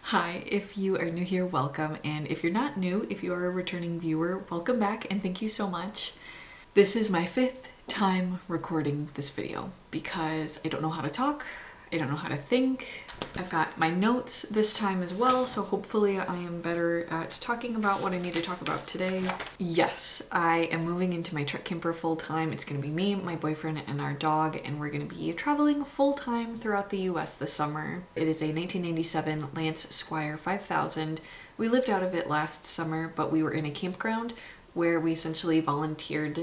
Hi, if you are new here, welcome, and if you're not new, if you are a returning viewer, welcome back and thank you so much. This is my 5th time recording this video because I don't know how to talk, I don't know how to think. I've got my notes this time as well, so hopefully I am better at talking about what I need to talk about today. Yes, I am moving into my truck camper full-time. It's going to be me, my boyfriend, and our dog, and we're going to be traveling full-time throughout the US this summer. It is a 1997 Lance Squire 5000. We lived out of it last summer, but we were in a campground where we essentially volunteered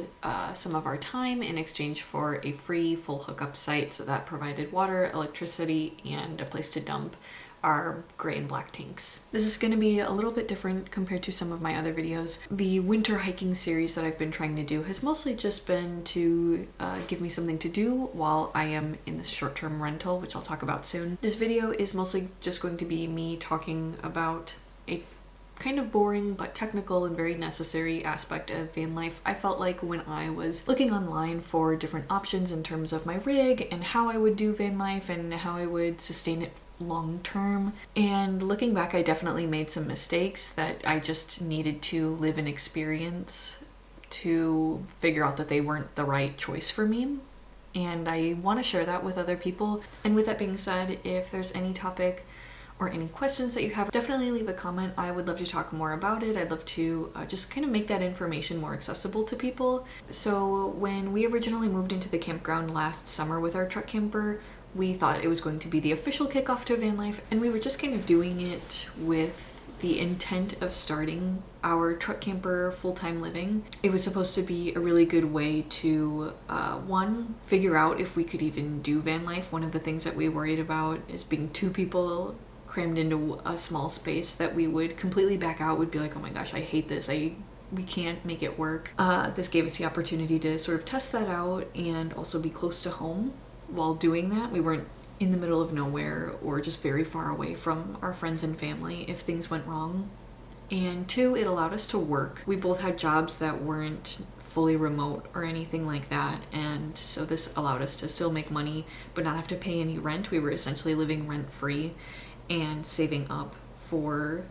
some of our time in exchange for a free full hookup site. So that provided water, electricity, and a place to dump our gray and black tanks. This is going to be a little bit different compared to some of my other videos. The winter hiking series that I've been trying to do has mostly just been to give me something to do while I am in this short-term rental, which I'll talk about soon. This video is mostly just going to be me talking about a kind of boring but technical and very necessary aspect of van life. I felt like when I was looking online for different options in terms of my rig and how I would do van life and how I would sustain it long term, and looking back, I definitely made some mistakes that I just needed to live and experience to figure out that they weren't the right choice for me. And I want to share that with other people. And with that being said, if there's any topic or any questions that you have, definitely leave a comment. I would love to talk more about it. I'd love to just kind of make that information more accessible to people. So when we originally moved into the campground last summer with our truck camper, we thought it was going to be the official kickoff to van life, and we were just kind of doing it with the intent of starting our truck camper full-time living. It was supposed to be a really good way to, one, figure out if we could even do van life. One of the things that we worried about is being two people crammed into a small space that we would completely back out, would be like, oh my gosh, I hate this. We can't make it work. This gave us the opportunity to sort of test that out and also be close to home while doing that. We weren't in the middle of nowhere or just very far away from our friends and family if things went wrong. And two, it allowed us to work. We both had jobs that weren't fully remote or anything like that, and so this allowed us to still make money but not have to pay any rent. We were essentially living rent-free and saving up for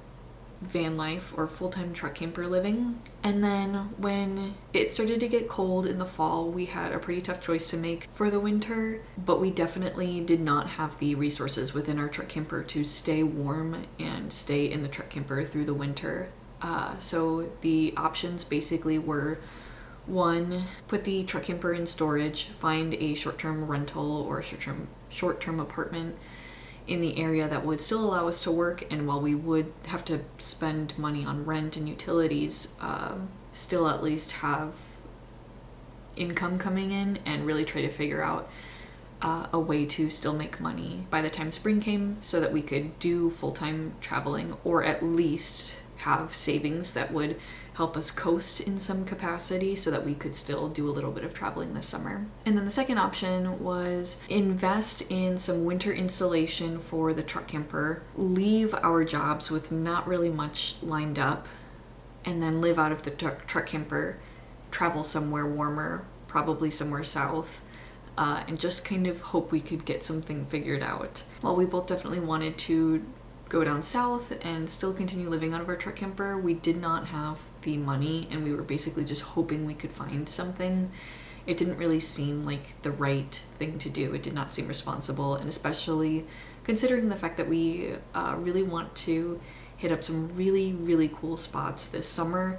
van life or full-time truck camper living. And then when it started to get cold in the fall, we had a pretty tough choice to make for the winter, but we definitely did not have the resources within our truck camper to stay warm and stay in the truck camper through the winter. So the options basically were, one, put the truck camper in storage, find a short-term rental or short-term apartment in the area that would still allow us to work, and while we would have to spend money on rent and utilities, still at least have income coming in and really try to figure out a way to still make money by the time spring came so that we could do full-time traveling, or at least have savings that would help us coast in some capacity so that we could still do a little bit of traveling this summer. And then the second option was invest in some winter insulation for the truck camper, leave our jobs with not really much lined up, and then live out of the truck camper, travel somewhere warmer, probably somewhere south, and just kind of hope we could get something figured out. While we both definitely wanted to go down south and still continue living out of our truck camper, we did not have the money, and we were basically just hoping we could find something. It didn't really seem like the right thing to do. It did not seem responsible, and especially considering the fact that we really want to hit up some really, really cool spots this summer.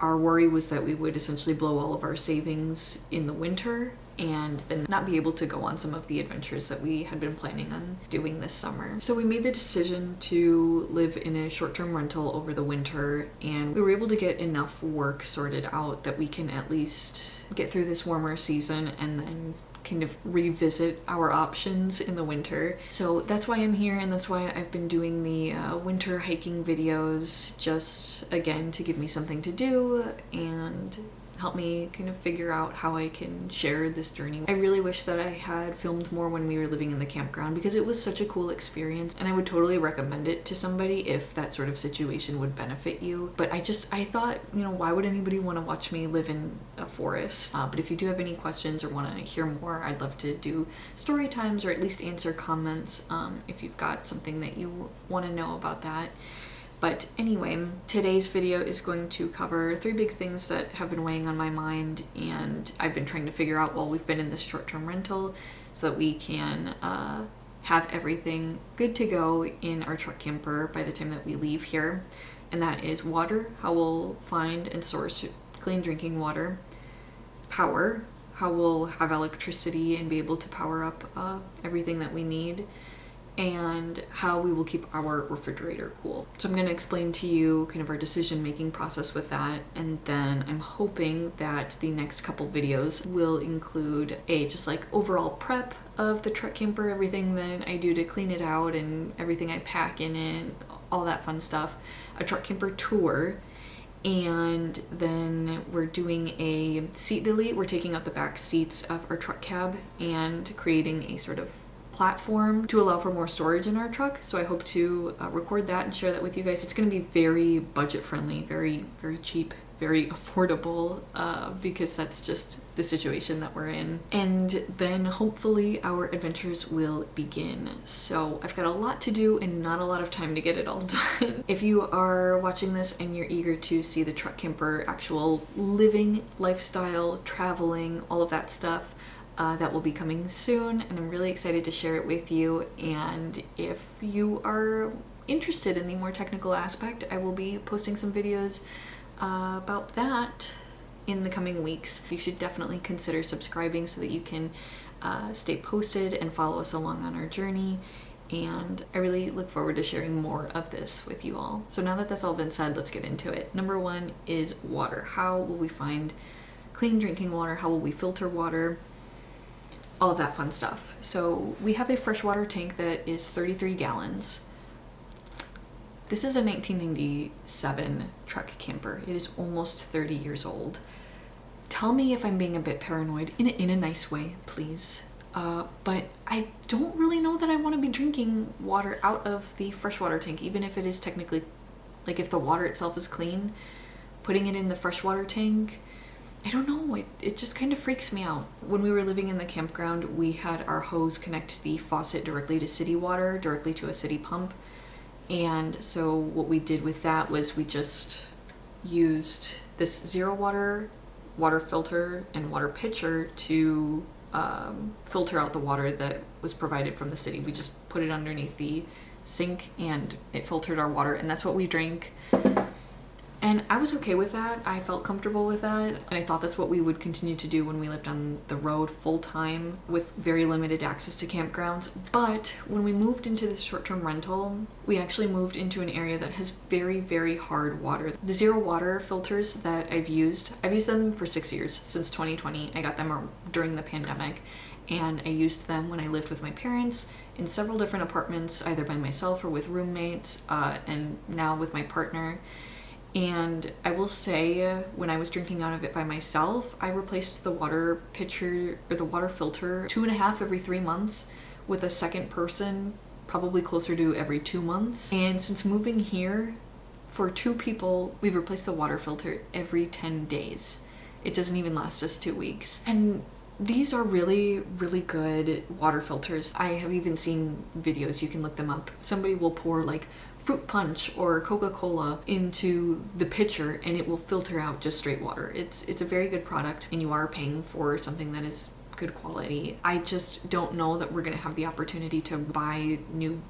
Our worry was that we would essentially blow all of our savings in the winter and then not be able to go on some of the adventures that we had been planning on doing this summer. So we made the decision to live in a short-term rental over the winter, and we were able to get enough work sorted out that we can at least get through this warmer season and then kind of revisit our options in the winter. So that's why I'm here, and that's why I've been doing the winter hiking videos, just again to give me something to do and help me kind of figure out how I can share this journey. I really wish that I had filmed more when we were living in the campground because it was such a cool experience, and I would totally recommend it to somebody if that sort of situation would benefit you. But I thought, you know, why would anybody want to watch me live in a forest? But if you do have any questions or want to hear more, I'd love to do story times or at least answer comments if you've got something that you want to know about that. But anyway, today's video is going to cover 3 big things that have been weighing on my mind and I've been trying to figure out while we've been in this short-term rental so that we can have everything good to go in our truck camper by the time that we leave here. And that is water, how we'll find and source clean drinking water; power, how we'll have electricity and be able to power up everything that we need; and how we will keep our refrigerator cool. So I'm going to explain to you kind of our decision-making process with that, and then I'm hoping that the next couple videos will include a just like overall prep of the truck camper, everything that I do to clean it out and everything I pack in it, all that fun stuff, a truck camper tour, and then we're doing a seat delete. We're taking out the back seats of our truck cab and creating a sort of platform to allow for more storage in our truck. So I hope to record that and share that with you guys. It's going to be very budget friendly, very cheap, very affordable, because that's just the situation that we're in. And then hopefully our adventures will begin. So I've got a lot to do and not a lot of time to get it all done. If you are watching this and you're eager to see the truck camper actual living, lifestyle, traveling, all of that stuff, that will be coming soon, and I'm really excited to share it with you. And if you are interested in the more technical aspect, I will be posting some videos about that in the coming weeks. You should definitely consider subscribing so that you can stay posted and follow us along on our journey. And I really look forward to sharing more of this with you all. So now that that's all been said, let's get into it. Number 1 is water. How will we find clean drinking water? How will we filter water? All of that fun stuff. So we have a freshwater tank that is 33 gallons. This is a 1997 truck camper. It is almost 30 years old. Tell me if I'm being a bit paranoid in a nice way, please. But I don't really know that I want to be drinking water out of the freshwater tank, even if it is technically, like if the water itself is clean, putting it in the freshwater tank, I don't know, it just kind of freaks me out. When we were living in the campground, we had our hose connect the faucet directly to city water, directly to a city pump. And so what we did with that was we just used this zero water filter and water pitcher to filter out the water that was provided from the city. We just put it underneath the sink and it filtered our water, and that's what we drank. And I was okay with that. I felt comfortable with that. And I thought that's what we would continue to do when we lived on the road full time with very limited access to campgrounds. But when we moved into this short-term rental, we actually moved into an area that has very hard water. The zero water filters that I've used them for 6 years, since 2020. I got them during the pandemic. And I used them when I lived with my parents in several different apartments, either by myself or with roommates, and now with my partner. And I will say, when I was drinking out of it by myself, I replaced the water pitcher or the water filter 2.5 every 3 months, with a second person probably closer to every 2 months. And since moving here, for 2 people, we've replaced the water filter every 10 days. It doesn't even last us 2 weeks. And these are really good water filters. I have even seen videos, you can look them up. Somebody will pour like fruit punch or Coca-Cola into the pitcher and it will filter out just straight water. It's a very good product, and you are paying for something that is good quality. I just don't know that we're gonna have the opportunity to buy new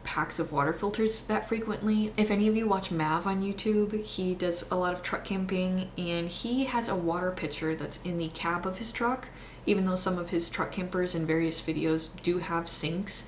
packs of water filters that frequently. If any of you watch Mav on YouTube, he does a lot of truck camping, and he has a water pitcher that's in the cab of his truck, even though some of his truck campers in various videos do have sinks.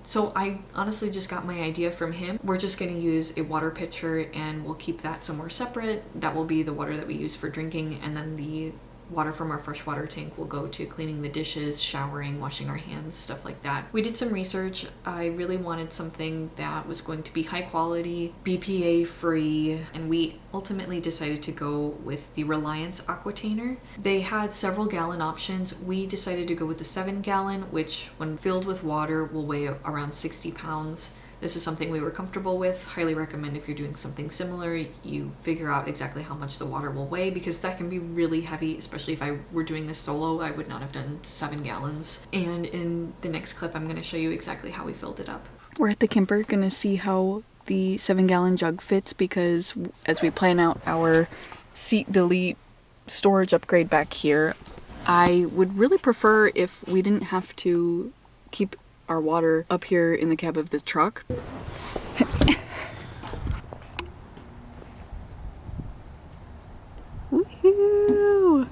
So I honestly just got my idea from him. We're just going to use a water pitcher and we'll keep that somewhere separate. That will be the water that we use for drinking, and then the water from our freshwater tank will go to cleaning the dishes, showering, washing our hands, stuff like that. We did some research. I really wanted something that was going to be high quality, BPA free, and we ultimately decided to go with the Reliance Aquatainer. They had several gallon options. We decided to go with the 7-gallon, which when filled with water will weigh around 60 pounds. This is something we were comfortable with. Highly recommend if you're doing something similar, you figure out exactly how much the water will weigh, because that can be really heavy, especially if I were doing this solo. I would not have done 7 gallons. And in the next clip, I'm going to show you exactly how we filled it up. We're at the camper, going to see how the 7-gallon jug fits, because as we plan out our seat delete storage upgrade back here, I would really prefer if we didn't have to keep our water up here in the cab of this truck. Woohoo!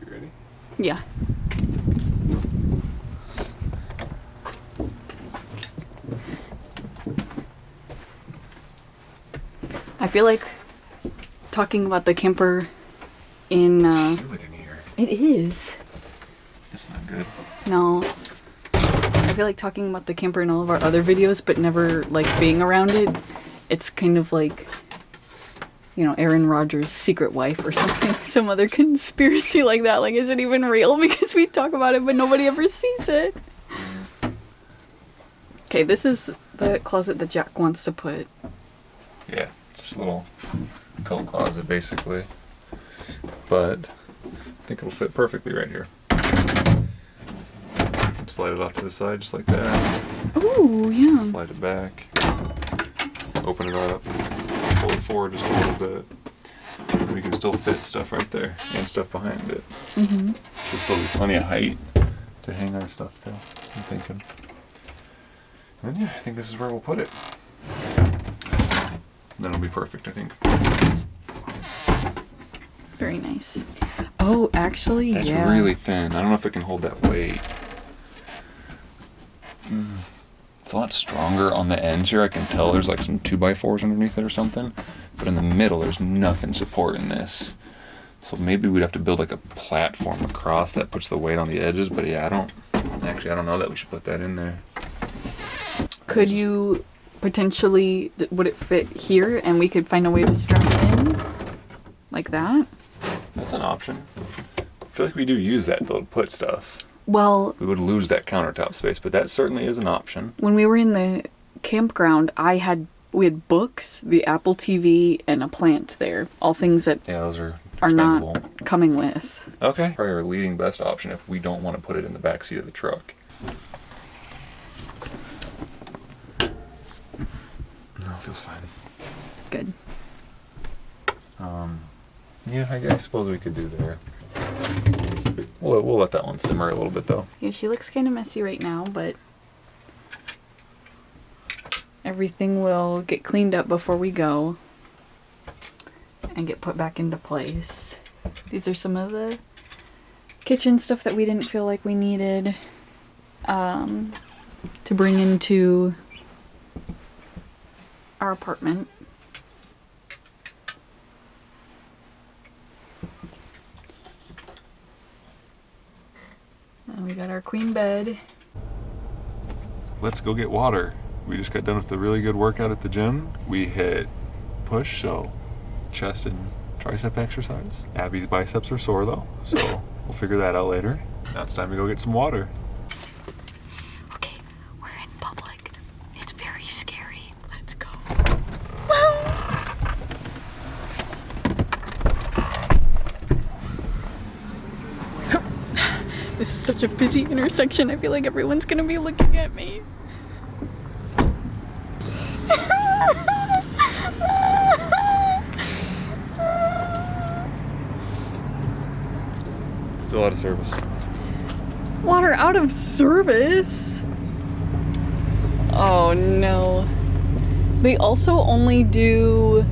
You ready? Yeah. I feel like talking about the camper in it's humid in here. It is. That's not good. No. I feel like talking about the camper in all of our other videos, but never like being around it. It's kind of like, you know, Aaron Rodgers' secret wife or something. Some other conspiracy like that. Like, is it even real? Because we talk about it, but nobody ever sees it. Okay, this is the closet that Jack wants to put. Yeah, it's just a little coat closet basically. But I think it'll fit perfectly right here. Slide it off to the side just like that. Ooh, yeah. Slide it back. Open it up. Pull it forward just a little bit. We can still fit stuff right there and stuff behind it. Mm-hmm. There's still be plenty of height to hang our stuff to, I'm thinking. And then yeah, I think this is where we'll put it. That'll be perfect, I think. Very nice. Oh, actually, That's yeah. really thin. I don't know if it can hold that weight. It's a lot stronger on the ends here. I can tell there's like some 2x4s underneath it or something. But in the middle, there's nothing supporting this. So maybe we'd have to build like a platform across that puts the weight on the edges. But yeah, I don't know that we should put that in there. Could you potentially, would it fit here and we could find a way to strap it in? Like that? That's an option. I feel like we do use that though to put stuff. Well, We would lose that countertop space, but that certainly is an option. when we were in the campground, we had books, the Apple TV, and a plant there. All things that Yeah, those are not expendable. coming with. Okay. Probably our leading best option if we don't want to put it in the back seat of the truck. No, it feels fine. Good. Yeah, I suppose we could do there. We'll let that one simmer a little bit though. Yeah, she looks kind of messy right now, but everything will get cleaned up before we go and get put back into place. These are some of the kitchen stuff that we didn't feel like we needed to bring into our apartment. And we got our queen bed. Let's go get water. We just got done with a really good workout at the gym. We hit push, so chest and tricep exercise. Abby's biceps are sore though, so we'll figure that out later. Now it's time to go get some water. Okay, we're in public. It's very scary. Let's go. This is such a busy intersection. I feel like everyone's gonna be looking at me. Still out of service. Water out of service? Oh no. They also only do,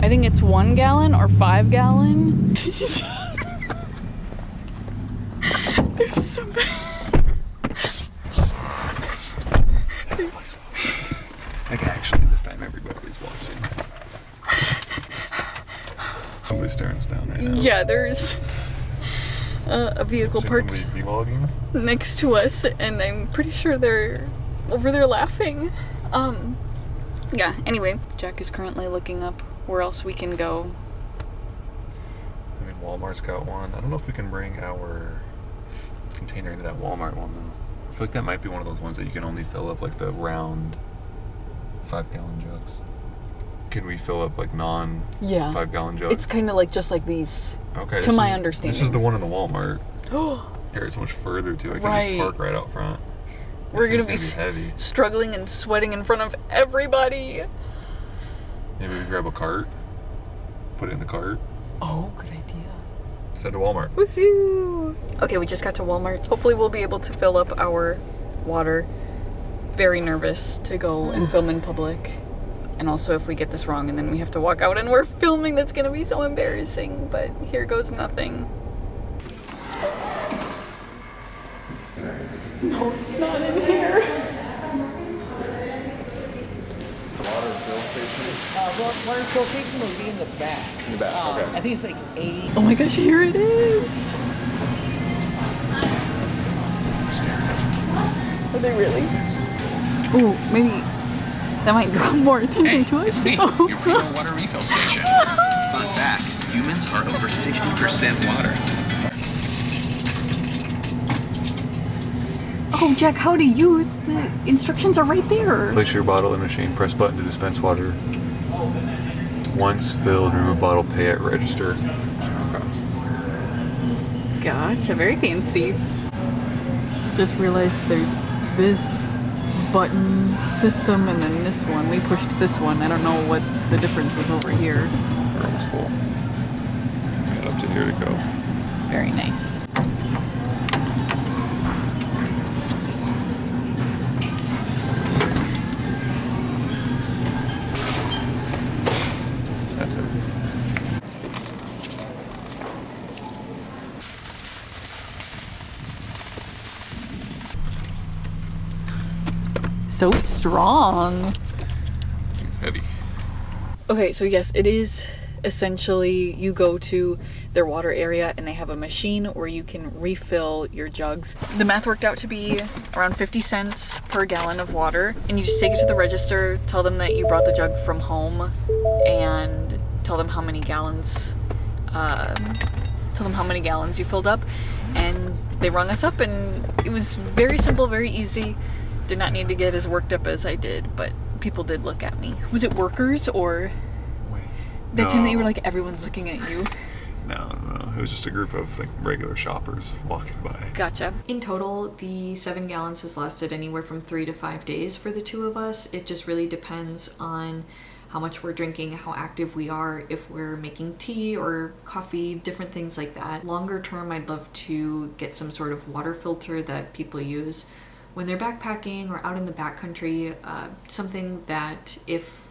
I think it's 1 gallon or 5 gallon. There's some. Like actually this time everybody's watching. Yeah, there's a vehicle parked vlogging? next to us, and I'm pretty sure they're over there laughing. Yeah, anyway, Jack is currently looking up where else we can go. I mean, Walmart's got one. I don't know if we can bring our container into that Walmart one, though. I feel like that might be one of those ones that you can only fill up, like, the round 5-gallon jugs. Can we fill up, like, Yeah. 5-gallon jugs? It's kind of like just like these, okay, to my understanding. This is the one in the Walmart. Here, it's much further, too. I can just park right out front. We're going to be heavy. struggling and sweating in front of everybody. Maybe we grab a cart, put it in the cart. Oh, good idea. Send to Walmart. Woohoo! Okay, we just got to Walmart. Hopefully we'll be able to fill up our water. Very nervous to go and film in public. And also if we get this wrong and then we have to walk out and we're filming, that's gonna be so embarrassing. But here goes nothing. No, it's not in here. Water fill station? Water fill station will be in the back. In the back, okay. I think it's like 80. Oh my gosh, here it is. Are they really? Oh, maybe that might draw more attention to us. It's me, your Primo water refill station. Fun fact, humans are over 60% water. Oh, Jack, how to use the instructions are right there. Place your bottle in machine, press button to dispense water. Once filled, remove bottle, pay at register. Gotcha, very fancy. Just realized there's this button system and then this one. We pushed this one. I don't know what the difference is over here. We're almost full. Got up to here to go. Very nice. That's it. So strong. It's heavy. Okay, so yes, it is essentially you go to their water area and they have a machine where you can refill your jugs. The math worked out to be around 50 cents per gallon of water, and you just take it to the register, tell them that you brought the jug from home, and tell them how many gallons you filled up, and they rung us up, and it was very simple, very easy. Did not need to get as worked up as I did, but people did look at me. Was it workers or that time that you were like, everyone's looking at you? No. It was just a group of like regular shoppers walking by. Gotcha. In total, the 7 gallons has lasted anywhere from 3 to 5 days for the two of us. It just really depends on how much we're drinking, how active we are, if we're making tea or coffee, different things like that. Longer term, I'd love to get some sort of water filter that people use when they're backpacking or out in the backcountry, something that if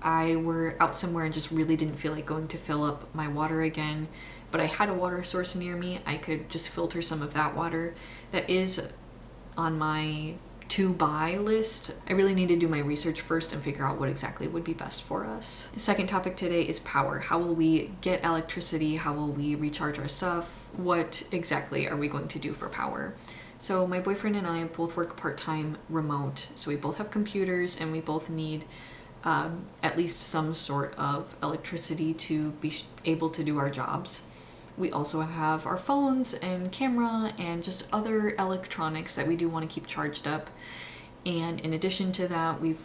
I were out somewhere and just really didn't feel like going to fill up my water again, but I had a water source near me, I could just filter some of that water. That is on my to buy list. I really need to do my research first and figure out what exactly would be best for us. The second topic today is power. How will we get electricity? How will we recharge our stuff? What exactly are we going to do for power? So my boyfriend and I both work part-time remote, so we both have computers and we both need at least some sort of electricity to be able to do our jobs. We also have our phones and camera and just other electronics that we do want to keep charged up. And in addition to that, we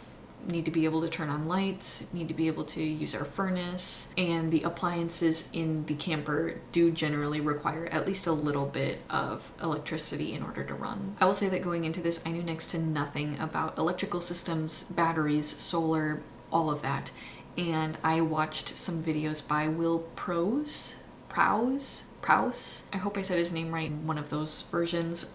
need to be able to turn on lights, need to be able to use our furnace, and the appliances in the camper do generally require at least a little bit of electricity in order to run. I will say that going into this, I knew next to nothing about electrical systems, batteries, solar, all of that. And I watched some videos by Will Prowse. I hope I said his name right in one of those versions.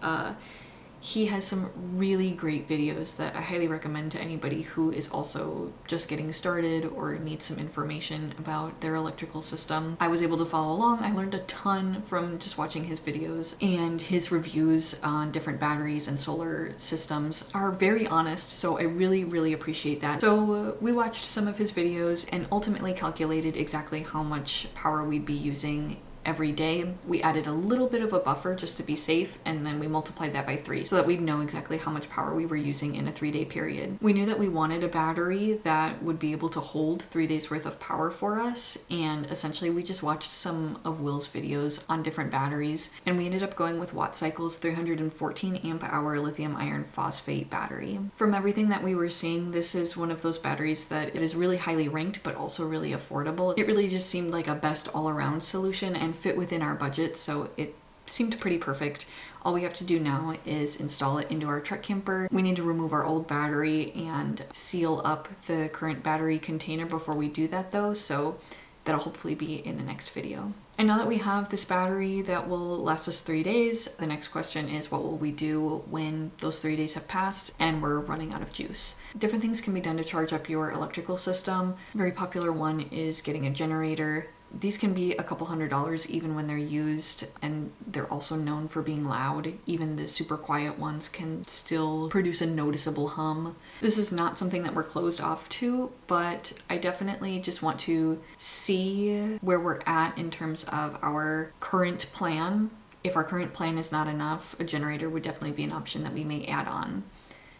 He has some really great videos that I highly recommend to anybody who is also just getting started or needs some information about their electrical system. I was able to follow along. I learned a ton from just watching his videos, and his reviews on different batteries and solar systems are very honest, so I really, really appreciate that. So we watched some of his videos and ultimately calculated exactly how much power we'd be using every day. We added a little bit of a buffer just to be safe, and then we multiplied that by 3 so that we'd know exactly how much power we were using in a 3-day period. We knew that we wanted a battery that would be able to hold 3 days worth of power for us, and essentially we just watched some of Will's videos on different batteries, and we ended up going with WattCycle's 314 amp hour lithium iron phosphate battery. From everything that we were seeing, this is one of those batteries that it is really highly ranked but also really affordable. It really just seemed like a best all-around solution and fit within our budget, so it seemed pretty perfect. All we have to do now is install it into our truck camper. We need to remove our old battery and seal up the current battery container before we do that though, so that'll hopefully be in the next video. And now that we have this battery that will last us 3 days, the next question is what will we do when those 3 days have passed and we're running out of juice? Different things can be done to charge up your electrical system. A very popular one is getting a generator. These can be a couple $100s even when they're used, and they're also known for being loud. Even the super quiet ones can still produce a noticeable hum. This is not something that we're closed off to, but I definitely just want to see where we're at in terms of our current plan. If our current plan is not enough, a generator would definitely be an option that we may add on.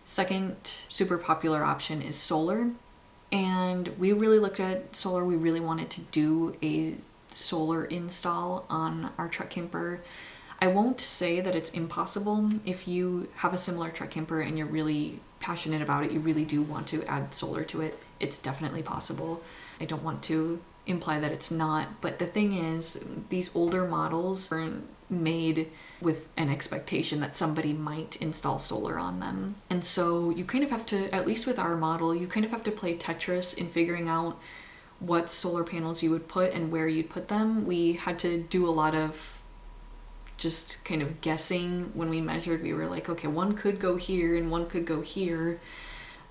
Second super popular option is solar. And we really looked at solar. We really wanted to do a solar install on our truck camper. I won't say that it's impossible. If you have a similar truck camper and you're really passionate about it, you really do want to add solar to it, it's definitely possible. I don't want to imply that it's not, but the thing is, these older models are made with an expectation that somebody might install solar on them. And so you kind of have to, at least with our model, you kind of have to play Tetris in figuring out what solar panels you would put and where you'd put them. We had to do a lot of just kind of guessing when we measured. We were like, okay, one could go here and one could go here.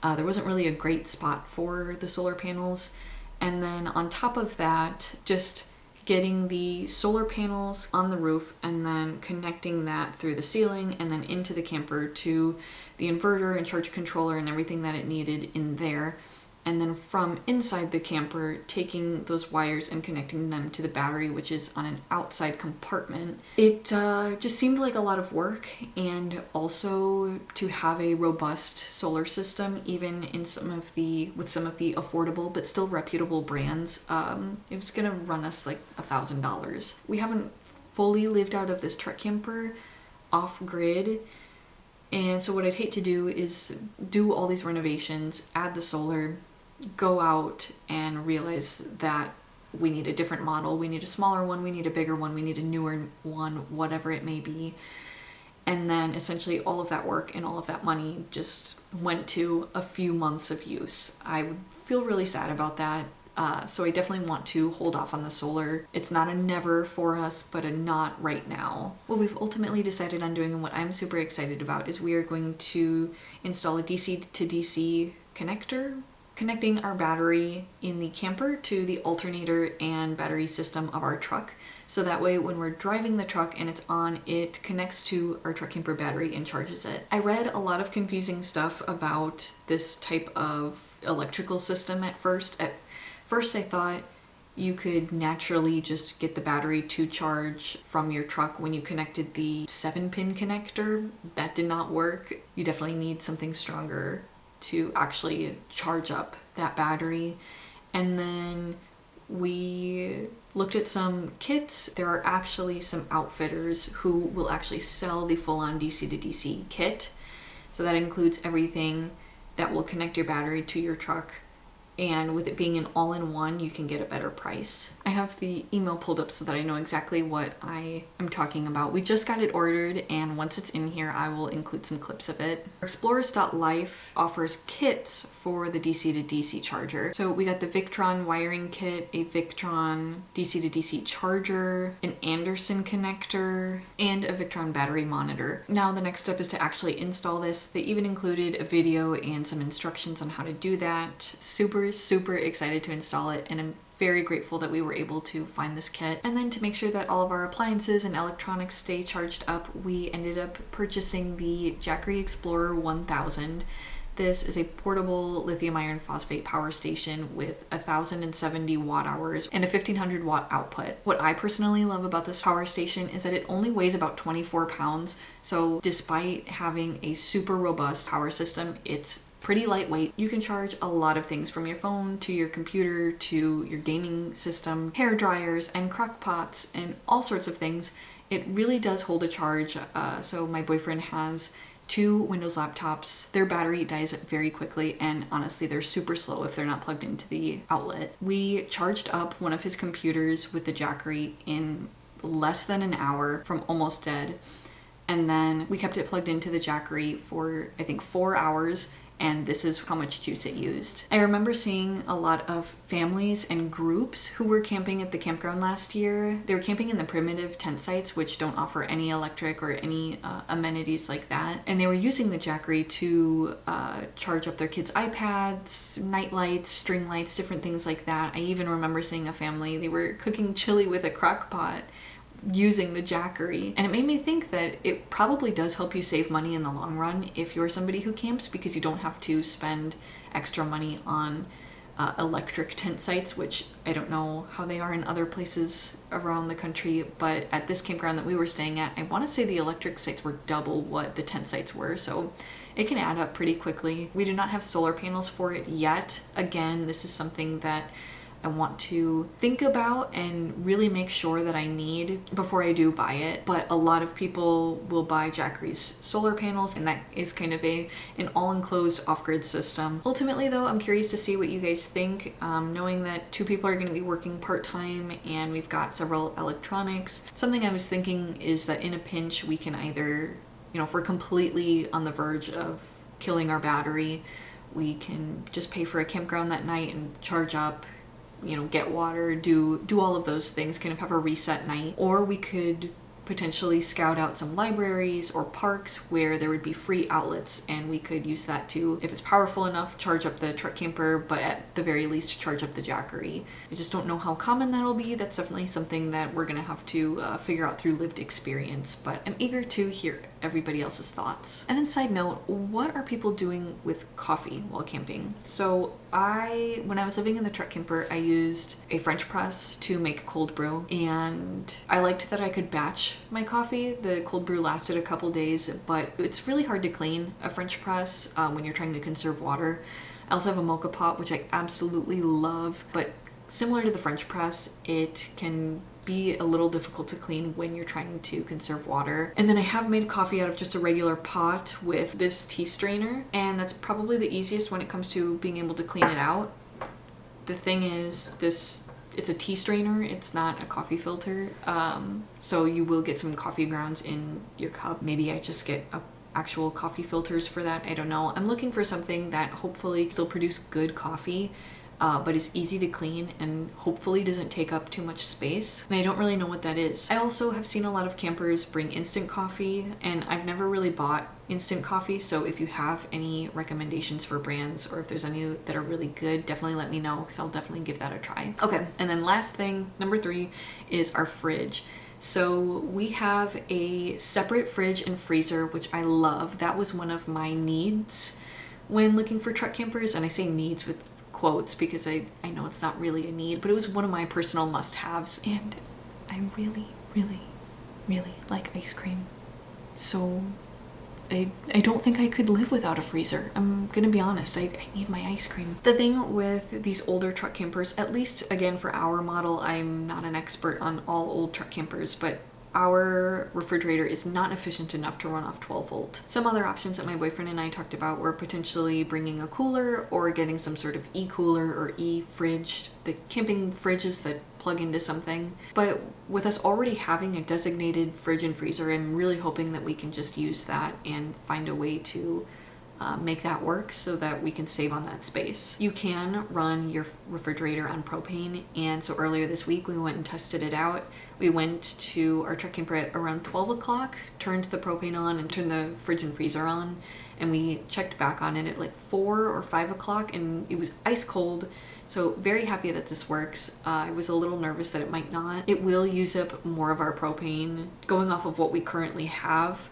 There wasn't really a great spot for the solar panels. And then on top of that, just getting the solar panels on the roof and then connecting that through the ceiling and then into the camper to the inverter and charge controller and everything that it needed in there. And then from inside the camper, taking those wires and connecting them to the battery, which is on an outside compartment. It just seemed like a lot of work, and also to have a robust solar system, even in with some of the affordable but still reputable brands, it was gonna run us like $1,000. We haven't fully lived out of this truck camper off grid. And so what I'd hate to do is do all these renovations, add the solar, go out and realize that we need a different model, we need a smaller one, we need a bigger one, we need a newer one, whatever it may be. And then essentially all of that work and all of that money just went to a few months of use. I would feel really sad about that. So I definitely want to hold off on the solar. It's not a never for us, but a not right now. What we've ultimately decided on doing, and what I'm super excited about, is we are going to install a DC to DC connector, connecting our battery in the camper to the alternator and battery system of our truck. So that way when we're driving the truck and it's on, it connects to our truck camper battery and charges it. I read a lot of confusing stuff about this type of electrical system at first. At first I thought you could naturally just get the battery to charge from your truck when you connected the 7-pin connector. That did not work. You definitely need something stronger to actually charge up that battery. And then we looked at some kits. There are actually some outfitters who will actually sell the full-on DC to DC kit. So that includes everything that will connect your battery to your truck. And with it being an all-in-one, you can get a better price. I have the email pulled up so that I know exactly what I am talking about. We just got it ordered, and once it's in here, I will include some clips of it. Explorers.life offers kits for the DC to DC charger. So we got the Victron wiring kit, a Victron DC to DC charger, an Anderson connector, and a Victron battery monitor. Now the next step is to actually install this. They even included a video and some instructions on how to do that. Super excited to install it, and I'm very grateful that we were able to find this kit. And then to make sure that all of our appliances and electronics stay charged up, we ended up purchasing the Jackery Explorer 1000. This is a portable lithium iron phosphate power station with 1,070 watt hours and a 1,500 watt output. What I personally love about this power station is that it only weighs about 24 pounds. So despite having a super robust power system, it's pretty lightweight. You can charge a lot of things from your phone to your computer to your gaming system, hair dryers and crock pots and all sorts of things. It really does hold a charge. So my boyfriend has 2 Windows laptops. Their battery dies very quickly, and honestly, they're super slow if they're not plugged into the outlet. We charged up one of his computers with the Jackery in less than an hour from almost dead. And then we kept it plugged into the Jackery for, I think, 4 hours. And this is how much juice it used. I remember seeing a lot of families and groups who were camping at the campground last year. They were camping in the primitive tent sites, which don't offer any electric or any amenities like that. And they were using the Jackery to charge up their kids' iPads, night lights, string lights, different things like that. I even remember seeing a family, they were cooking chili with a crock pot using the Jackery. And it made me think that it probably does help you save money in the long run if you're somebody who camps, because you don't have to spend extra money on electric tent sites, which I don't know how they are in other places around the country, but at this campground that we were staying at, I want to say the electric sites were double what the tent sites were, so it can add up pretty quickly. We do not have solar panels for it yet. Again, this is something that I want to think about and really make sure that I need before I do buy it. But a lot of people will buy Jackery's solar panels, and that is kind of an all-enclosed off-grid system. Ultimately though, I'm curious to see what you guys think, knowing that 2 people are going to be working part-time and we've got several electronics. Something I was thinking is that in a pinch we can either, if we're completely on the verge of killing our battery, we can just pay for a campground that night and charge up, get water, do all of those things, kind of have a reset night. Or we could potentially scout out some libraries or parks where there would be free outlets, and we could use that to, if it's powerful enough, charge up the truck camper, but at the very least charge up the Jackery. I just don't know how common that'll be. That's definitely something that we're gonna have to figure out through lived experience, but I'm eager to hear everybody else's thoughts. And then side note, what are people doing with coffee while camping? So when I was living in the truck camper, I used a French press to make cold brew, and I liked that I could batch my coffee. The cold brew lasted a couple days, but it's really hard to clean a French press when you're trying to conserve water. I also have a mocha pot, which I absolutely love, but similar to the French press, it can be a little difficult to clean when you're trying to conserve water. And then I have made coffee out of just a regular pot with this tea strainer, and that's probably the easiest when it comes to being able to clean it out. The thing is, it's a tea strainer, it's not a coffee filter, so you will get some coffee grounds in your cup. Maybe I just get actual coffee filters for that, I don't know. I'm looking for something that hopefully still produce good coffee, but is easy to clean and hopefully doesn't take up too much space. And I don't really know what that is. I also have seen a lot of campers bring instant coffee, and I've never really bought instant coffee, so if you have any recommendations for brands or if there's any that are really good, definitely let me know, because I'll definitely give that a try. Okay, and then last thing, number 3, is our fridge. So we have a separate fridge and freezer, which I love. That was one of my needs when looking for truck campers, and I say needs with quotes because I know it's not really a need, but it was one of my personal must-haves. And I really, really, really like ice cream. So I don't think I could live without a freezer. I'm gonna be honest, I need my ice cream. The thing with these older truck campers, at least again for our model, I'm not an expert on all old truck campers, but our refrigerator is not efficient enough to run off 12 volt. Some other options that my boyfriend and I talked about were potentially bringing a cooler or getting some sort of e-cooler or e-fridge, the camping fridges that plug into something. But with us already having a designated fridge and freezer, I'm really hoping that we can just use that and find a way to make that work so that we can save on that space. You can run your refrigerator on propane, and so earlier this week we went and tested it out. We went to our truck camper at around 12 o'clock, turned the propane on and turned the fridge and freezer on, and we checked back on it at like 4 or 5 o'clock, and it was ice cold. So very happy that this works. I was a little nervous that it might not. It will use up more of our propane. Going off of what we currently have,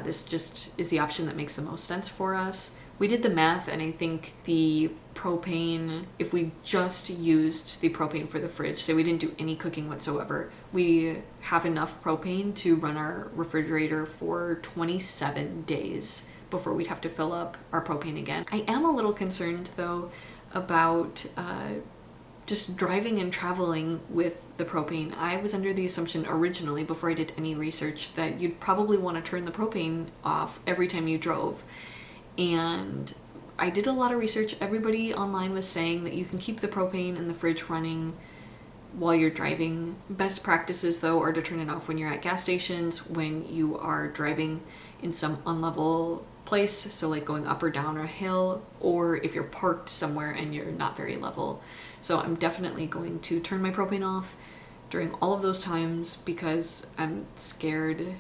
this just is the option that makes the most sense for us. We did the math, and I think the propane, if we just used the propane for the fridge, so we didn't do any cooking whatsoever, we have enough propane to run our refrigerator for 27 days before we'd have to fill up our propane again. I am a little concerned though about just driving and traveling with the propane. I was under the assumption originally, before I did any research, that you'd probably want to turn the propane off every time you drove. And I did a lot of research. Everybody online was saying that you can keep the propane in the fridge running while you're driving. Best practices though are to turn it off when you're at gas stations, when you are driving in some unlevel place, so like going up or down a hill, or if you're parked somewhere and you're not very level. So I'm definitely going to turn my propane off during all of those times because I'm scared.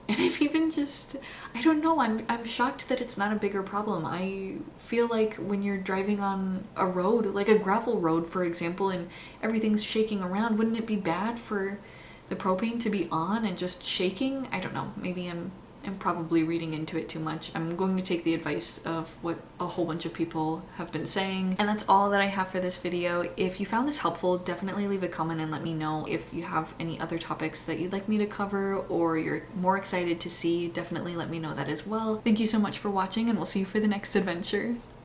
And I'm even just, I don't know, I'm shocked that it's not a bigger problem. I feel like when you're driving on a road, like a gravel road, for example, and everything's shaking around, wouldn't it be bad for the propane to be on and just shaking? I don't know, maybe I'm probably reading into it too much. I'm going to take the advice of what a whole bunch of people have been saying. And that's all that I have for this video. If you found this helpful, definitely leave a comment and let me know. If you have any other topics that you'd like me to cover or you're more excited to see, definitely let me know that as well. Thank you so much for watching, and we'll see you for the next adventure.